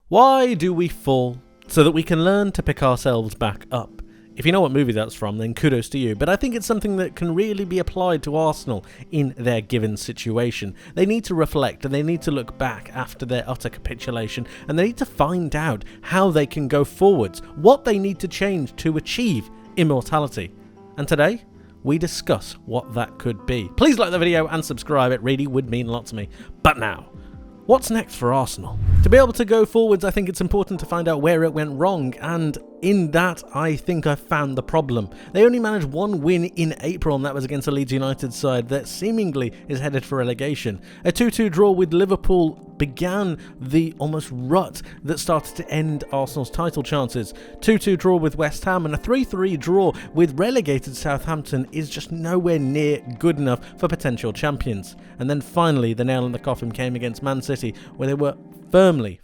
Why do we fall? So that we can learn to pick ourselves back up. If you know what movie that's from, then kudos to you, but I think it's something that can really be applied to Arsenal in their given situation. They need to reflect and they need to look back after their utter capitulation, and they need to find out how they can go forwards, what they need to change to achieve immortality. And today, we discuss what that could be. Please like the video and subscribe, it really would mean a lot to me. But now, what's next for Arsenal? To be able to go forwards, I think it's important to find out where it went wrong, and in that, I think I've found the problem. They only managed one win in April, and that was against a Leeds United side that seemingly is headed for relegation. A 2-2 draw with Liverpool began the almost rut that started to end Arsenal's title chances. 2-2 draw with West Ham and a 3-3 draw with relegated Southampton is just nowhere near good enough for potential champions. And then finally, the nail in the coffin came against Man City, where they were firmly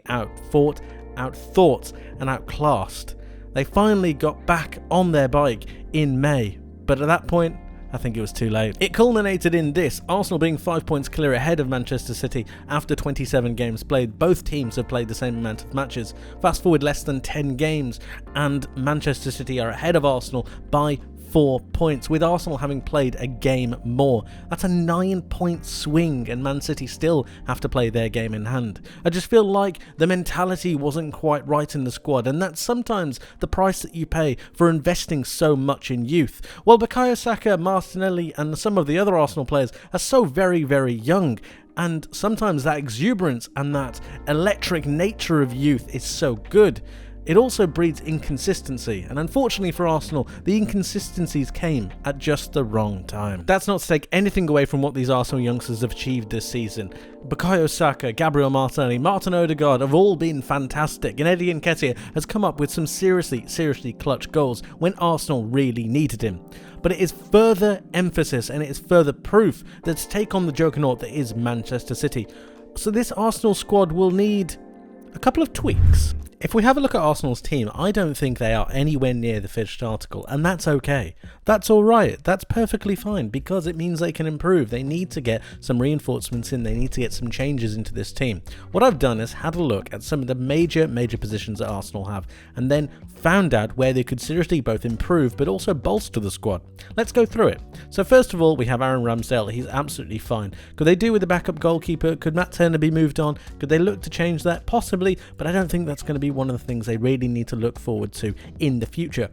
outfought, outthought and outclassed. They finally got back on their bike in May, but at that point, I think it was too late. It culminated in this, Arsenal being 5 points clear ahead of Manchester City after 27 games played. Both teams have played the same amount of matches. Fast forward less than 10 games and Manchester City are ahead of Arsenal by 4 points, with Arsenal having played a game more. That's a 9-point swing, and Man City still have to play their game in hand. I just feel like the mentality wasn't quite right in the squad, and that's sometimes the price that you pay for investing so much in youth. Well, Bukayo Saka, Martinelli, and some of the other Arsenal players are so very young, and sometimes that exuberance and that electric nature of youth is so good. It also breeds inconsistency, and unfortunately for Arsenal, the inconsistencies came at just the wrong time. That's not to take anything away from what these Arsenal youngsters have achieved this season. Bukayo Saka, Gabriel Martinelli, Martin Odegaard have all been fantastic, and Eddie Nketiah has come up with some seriously clutch goals when Arsenal really needed him. But it is further emphasis and it is further proof that to take on the juggernaut that is Manchester City. So this Arsenal squad will need a couple of tweaks. If we have a look at Arsenal's team, I don't think they are anywhere near the finished article, and that's okay. That's alright, that's perfectly fine, because it means they can improve. They need to get some reinforcements in, they need to get some changes into this team. What I've done is had a look at some of the major positions that Arsenal have, and then found out where they could seriously both improve but also bolster the squad. Let's go through it. So first of all, we have Aaron Ramsdale. He's absolutely fine. Could they do with the backup goalkeeper? Could Matt Turner be moved on? Could they look to change that? Possibly, but I don't think that's going to be one of the things they really need to look forward to in the future.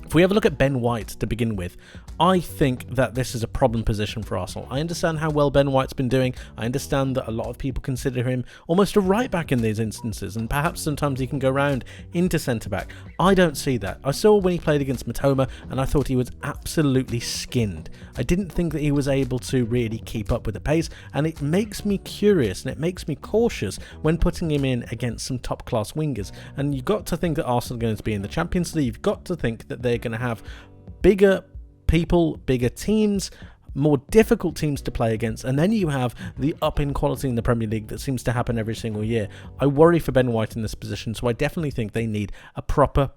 If we have a look at Ben White to begin with, I think that this is a problem position for Arsenal. I understand how well Ben White's been doing. I understand that a lot of people consider him almost a right back in these instances, and perhaps sometimes he can go round into centre back. I don't see that. I saw when he played against Matoma, and I thought he was absolutely skinned. I didn't think that he was able to really keep up with the pace, and it makes me curious and it makes me cautious when putting him in against some top class wingers. And you've got to think that Arsenal are going to be in the Champions League. You've got to think that they're going to have bigger people, bigger teams, more difficult teams to play against, and then you have the up in quality in the Premier League that seems to happen every single year. I worry for Ben White in this position, so I definitely think they need a proper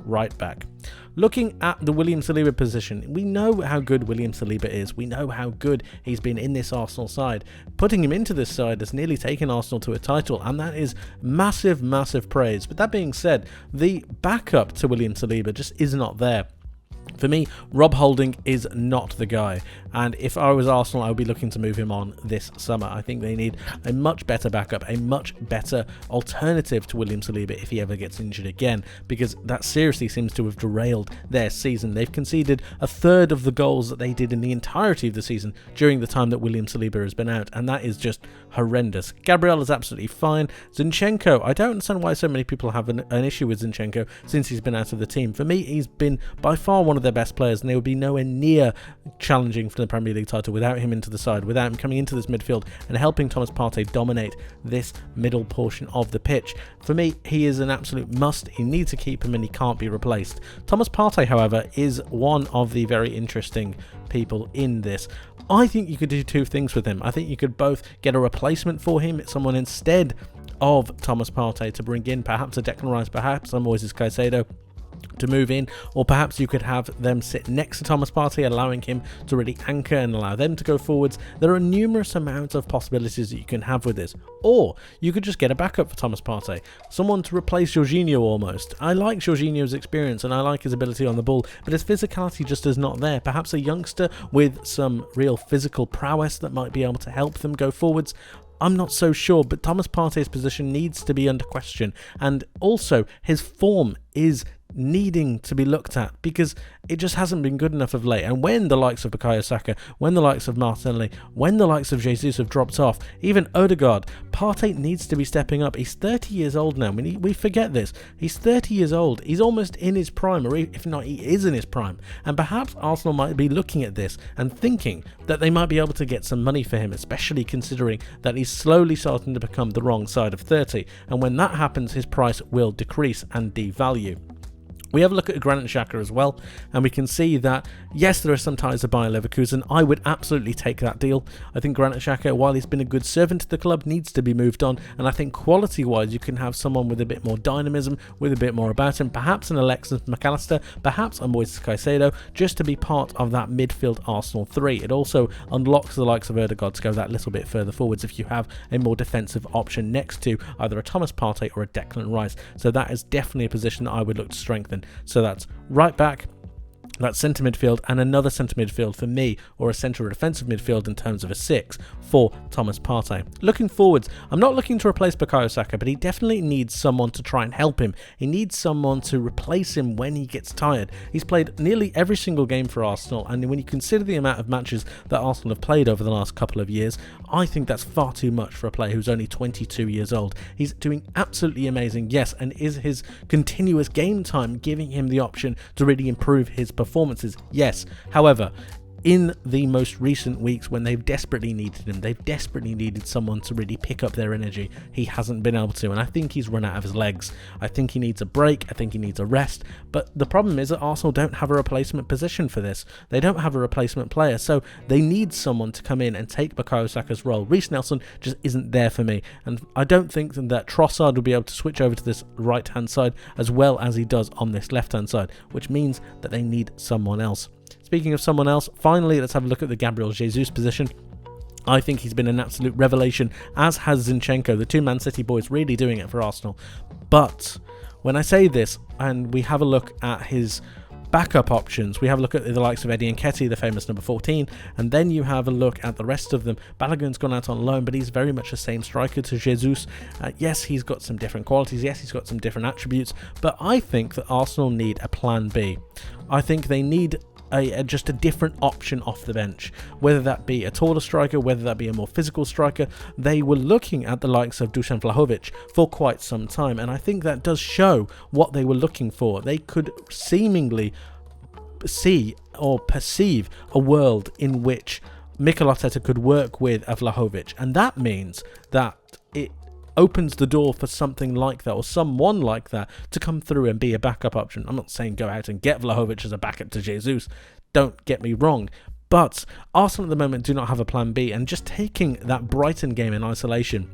right back. Looking at the William Saliba position, we know how good William Saliba is. We know how good he's been in this Arsenal side. Putting him into this side has nearly taken Arsenal to a title, and that is massive praise. But that being said, the backup to William Saliba just is not there. For me, Rob Holding is not the guy, and if I was Arsenal, I would be looking to move him on this summer. I think they need a much better backup, a much better alternative to William Saliba if he ever gets injured again, because that seriously seems to have derailed their season. They've conceded a third of the goals that they did in the entirety of the season during the time that William Saliba has been out, and that is just horrendous. Gabriel is absolutely fine. Zinchenko, I don't understand why so many people have an issue with Zinchenko since he's been out of the team. For me, he's been by far one of their best players, and they would be nowhere near challenging for the Premier League title without him into the side, without him coming into this midfield and helping Thomas Partey dominate this middle portion of the pitch. For me, he is an absolute must. You need to keep him and he can't be replaced. Thomas Partey, however, is one of the very interesting people in this. I think you could do two things with him. I think you could both get a replacement for him, someone instead of Thomas Partey to bring in, perhaps a Declan Rice, perhaps a Moises Caicedo, to move in, or perhaps you could have them sit next to Thomas Partey, allowing him to really anchor and allow them to go forwards. There are numerous amounts of possibilities that you can have with this. Or you could just get a backup for Thomas Partey, someone to replace Jorginho almost. I like Jorginho's experience and I like his ability on the ball, but his physicality just is not there. Perhaps a youngster with some real physical prowess that might be able to help them go forwards. I'm not so sure, but Thomas Partey's position needs to be under question, and also his form is needing to be looked at because it just hasn't been good enough of late. And when the likes of Bukayo Saka, when the likes of Martinelli, when the likes of Jesus have dropped off, even Odegaard, Partey needs to be stepping up. He's 30 years old now. We forget this. He's 30 years old. He's almost in his prime, or if not, he is in his prime. And perhaps Arsenal might be looking at this and thinking that they might be able to get some money for him, especially considering that he's slowly starting to become the wrong side of 30. And when that happens, his price will decrease and devalue. We have a look at Granit Xhaka as well, and we can see that, yes, there are some ties to Bayer Leverkusen. I would absolutely take that deal. I think Granit Xhaka, while he's been a good servant to the club, needs to be moved on, and I think quality-wise, you can have someone with a bit more dynamism, with a bit more about him, perhaps an Alexis McAllister, perhaps a Moises Caicedo, just to be part of that midfield Arsenal 3. It also unlocks the likes of Odegaard to go that little bit further forwards if you have a more defensive option next to either a Thomas Partey or a Declan Rice. So that is definitely a position that I would look to strengthen. So that's right back, that's centre midfield, and another centre midfield for me, or a central defensive midfield in terms of a 6 for Thomas Partey. Looking forwards, I'm not looking to replace Bukayo Saka, but he definitely needs someone to try and help him. He needs someone to replace him when he gets tired. He's played nearly every single game for Arsenal, and when you consider the amount of matches that Arsenal have played over the last couple of years, I think that's far too much for a player who's only 22 years old. He's doing absolutely amazing, yes, and is his continuous game time giving him the option to really improve his performances? Yes. However, in the most recent weeks, when they've desperately needed him, they've desperately needed someone to really pick up their energy, he hasn't been able to, and I think he's run out of his legs. I think he needs a break, I think he needs a rest, but the problem is that Arsenal don't have a replacement position for this. They don't have a replacement player, so they need someone to come in and take Bukayo Saka's role. Reece Nelson just isn't there for me, and I don't think that Trossard will be able to switch over to this right-hand side as well as he does on this left-hand side, which means that they need someone else. Speaking of someone else, finally, let's have a look at the Gabriel Jesus position. I think he's been an absolute revelation, as has Zinchenko, the two Man City boys really doing it for Arsenal. But when I say this, and we have a look at his backup options, we have a look at the likes of Eddie Nketiah, the famous number 14, and then you have a look at the rest of them. Balogun's gone out on loan, but he's very much the same striker to Jesus. Yes, he's got some different qualities, yes, he's got some different attributes, but I think that Arsenal need a plan B. I think they need just a different option off the bench, whether that be a taller striker, whether that be a more physical striker. They were looking at the likes of Dusan Vlahovic for quite some time, and I think that does show what they were looking for. They could seemingly see or perceive a world in which Mikel Arteta could work with a Vlahovic, and that means that it opens the door for something like that, or someone like that, to come through and be a backup option. I'm not saying go out and get Vlahovic as a backup to Jesus, don't get me wrong, but Arsenal at the moment do not have a plan B, and just taking that Brighton game in isolation,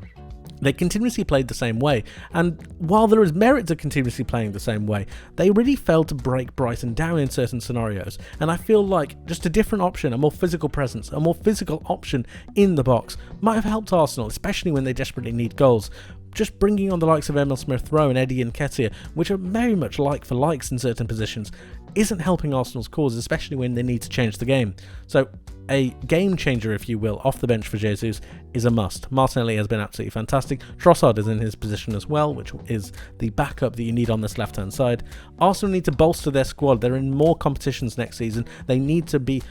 they continuously played the same way, and while there is merit to continuously playing the same way, they really failed to break Brighton down in certain scenarios, and I feel like just a different option, a more physical presence, a more physical option in the box might have helped Arsenal, especially when they desperately need goals. Just bringing on the likes of Emil Smith-Rowe and Eddie Nketiah, which are very much like for likes in certain positions, isn't helping Arsenal's cause, especially when they need to change the game. So a game changer, if you will, off the bench for Jesus is a must. Martinelli has been absolutely fantastic. Trossard is in his position as well, which is the backup that you need on this left-hand side. Arsenal need to bolster their squad. They're in more competitions next season. They need to be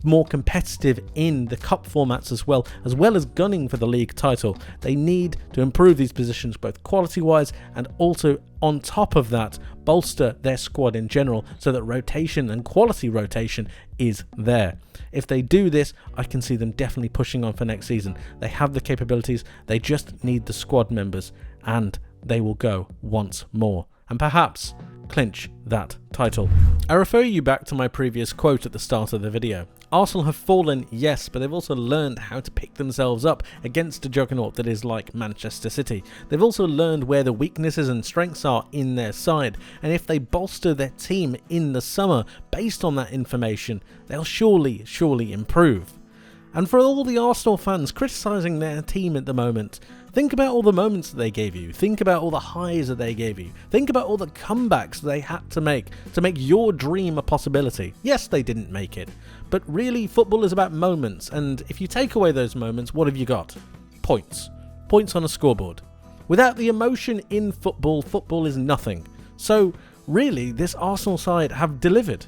more competitive in the cup formats as well as gunning for the league title. They need to improve these positions both quality-wise and also on top of that bolster their squad in general so that rotation and quality rotation is there. If they do this, I can see them definitely pushing on for next season. They have the capabilities, they just need the squad members, and they will go once more. And perhaps clinch that title. I refer you back to my previous quote at the start of the video. Arsenal have fallen, yes, but they've also learned how to pick themselves up against a juggernaut that is like Manchester City. They've also learned where the weaknesses and strengths are in their side, and if they bolster their team in the summer based on that information, they'll surely improve. And for all the Arsenal fans criticising their team at the moment, think about all the moments that they gave you. Think about all the highs that they gave you. Think about all the comebacks they had to make your dream a possibility. Yes, they didn't make it, but really football is about moments, and if you take away those moments, what have you got? Points. Points on a scoreboard. Without the emotion in football, football is nothing. So really, this Arsenal side have delivered.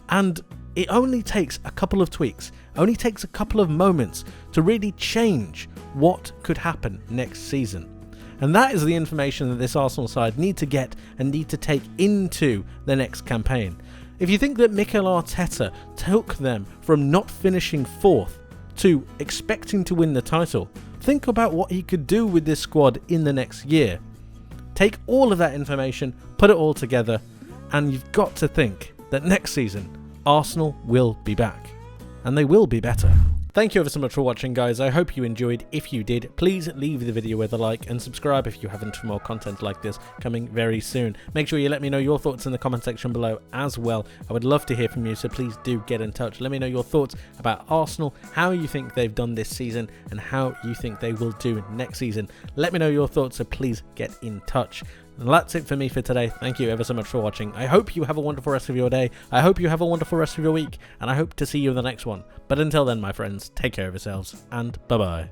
And it only takes a couple of tweaks, only takes a couple of moments to really change what could happen next season. And that is the information that this Arsenal side need to get and need to take into the next campaign. If you think that Mikel Arteta took them from not finishing 4th to expecting to win the title, think about what he could do with this squad in the next year. Take all of that information, put it all together, and you've got to think that next season Arsenal will be back, and they will be better. Thank you ever so much for watching, guys. I hope you enjoyed. If you did, please leave the video with a like and subscribe if you haven't for more content like this coming very soon. Make sure you let me know your thoughts in the comment section below as well. I would love to hear from you, so please do get in touch. Let me know your thoughts about Arsenal, how you think they've done this season, and how you think they will do next season. Let me know your thoughts, so please get in touch. And that's it for me for today. Thank you ever so much for watching. I hope you have a wonderful rest of your day. I hope you have a wonderful rest of your week. And I hope to see you in the next one. But until then, my friends, take care of yourselves and bye-bye.